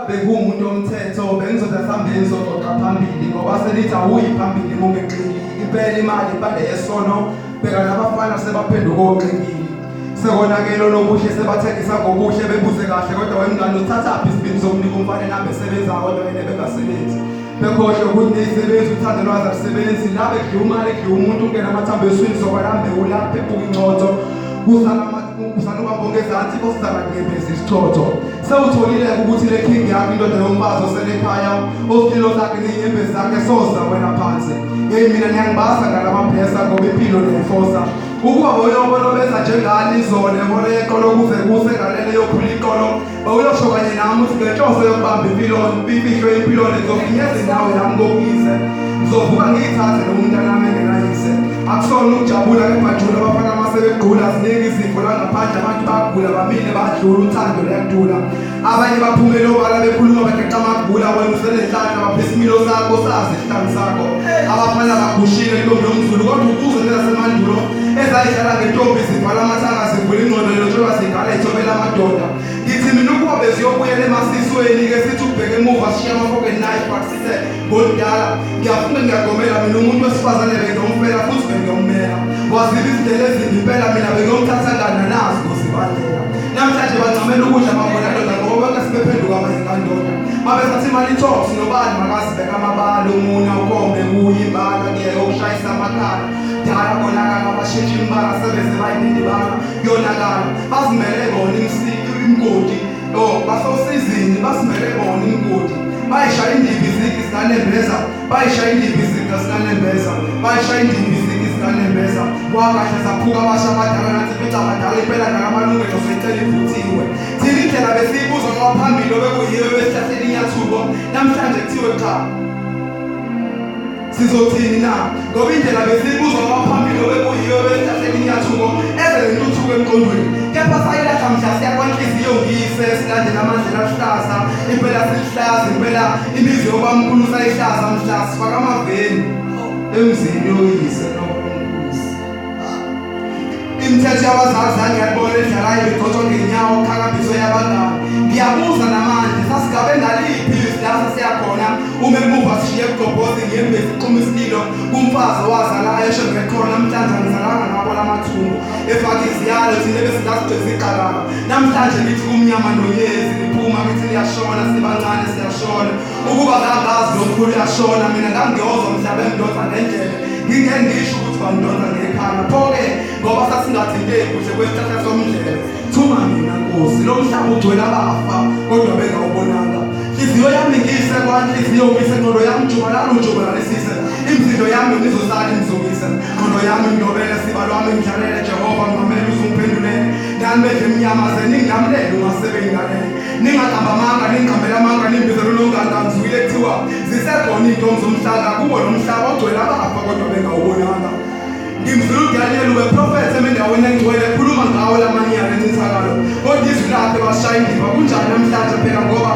Bengumuntu womthetho bengizothi sihambe ngizoxoxa phambili ngoba selithi awuyi phambili mungexili impela imali ibande yesono bheka nabafana sebaphenduka oxingile sekonakele lobuhle sebathengisa ngobuhle bebuze kahle kodwa wemngane uthathaphi isibindi sokunika umfana nambe sebenza kodwa yena bengasebenzi bekhohle ukuthi neyisebenzi uthando lwazi akusebenzi labe kudliwa imali kudliwa umuntu ungena amathambo eswini sobalambe ulapha ebuka incotho kusana ubambonge ezansi osizaba ngebhezi isichotho sewutholile ukuthi le king yakho indoda yomfazi osele ekhaya ositilo zakhe ney'nyembezi zakhe soza wena phansi mina ngiyangibasa ngalamabhesa ngoba impilo neyifosa ukuba bawuyobonobeza njengani izolo ebona yeqolo kuze kuse ngalele yophula iqolo bawuyosho kanye nami ukuthi ngenhloso yokubamba imfihlo yempilone ngizofinyeza nawe nami kokuyize ngizovuka ngiyithathe nomntanami engenayise akusona ukujabula kebhajula abafana masebegqula ziningi izifo la ngaphandle abantu bagula bamile badlula uthando luyadula abanye baphumele obala bekhuluma bageqa amagula wena usenenhlanya baphisa imilo sakho sazi isihlanu sakho abafana bagushile intombi yomzulu kodwa ukuze nezasemandulo ezayidlala ngentombi zivala amathanga zivula ingqondo lotshoba zigala ithobela amadoda ngithi mina ukuba beziyobuyela emasisweni-ke sithi ukubheka emuva sishiya ama-pocket knife but sithe ngoludala ngiyafunda ngiyagomela mina umuntu wesifazane bengiyomfela futhi bengiyommela waziba izindlela ezimbi impela mina bengiyomthatha ngana nazi ngozibandlela namhlanje bancamela ukudla babona ndoda ngoba bonke sibephenduka amazinkandoda babethatha imali talks nobani makazibeka amabala umuna ukombe kuye imbala kuyeke ukushayisa amakhala dala konakala abashintsha imbala sebeze bayinindibala kuyonakala bazimele bona imgodi basosizini basimele bona imgodi bayishaya indimbi izigi zikanembeza bayishaya indimbi izigi zikanembeza bayishaya indimbi izigi zikanembeza wakahle zaphuka abasha abadala nathi fica abadala impela ngakamalungelo seyicela ivuthiwe thina indlela besiyibuzwa ngoba phambili obekuyiwe besithathela inyathuko namhlanje kuthiwe cha sizothini na ngoba indlela besiyibuzwa ngoba phambili obekuyiwe besithathela inyathuko eze lentuthuko emqondweni kepha sayilahla mhla siyakwanhliziyo ngiyise silandela amandlela aluhlaza impela silihlaza impela imizi yobamkhulu sayihlaza mhla sifaka amaveni emzini yoyise imithetho yabazali ngiyayibona edlalayo igcotshwa ngenyawo ukhakambiso yabangani ngiyabuza namanje sasigabe ngaliphi ilizwi la sasiyakhona uma emuva sishiye ebugobhozi ngiyembezi iquma isililo kumfazi owazalayo esho ngekhona namhlanje angizalanga ngabo lamathumbu efaka iziyalo thina ebesingasigcweza iqalaba namhlanje ngithi kumnyama nonyezi niphuma ngithi niyashona sibancane siyashona ukuba ngangazi lomkhulu uyashona mina ngangiyozwa mhlabe engidonsa ngendlela ngingengisho ukuthi bangidonsa ngekhanda pho-ke ngoba sasingathinteki kuhle kwesihlahla somdlelo thuma mina nkosi lo mhlaba ugcwele abafa kodwa bengawubonanga inhliziyo yami ngiyisekwanhliziyo ngisengqondo yami jubalala ujubalalisise imizilo yami ngizosala imzungise ngqondo yami ngidobele siba lwami ngidlalele Jehova ngamele uzungiphendulele nani bedle emnyamaze ningamlele ungasebeyingalele ningaqamba amanga ningiqambela amanga nimbizelo longanganzwile kuthiwa zisekhona iy'ntombi zomhlanga kuwo lo mhlaba ogcwele abafa kodwa bengawubonanga ngimzulu uDaniel ubeprofethe emendaweni engcwele ekhuluma ngawo lamanyala encithakalo kodwa izwi lakhe bashaya indiva kunjani namhlanje phela ngoba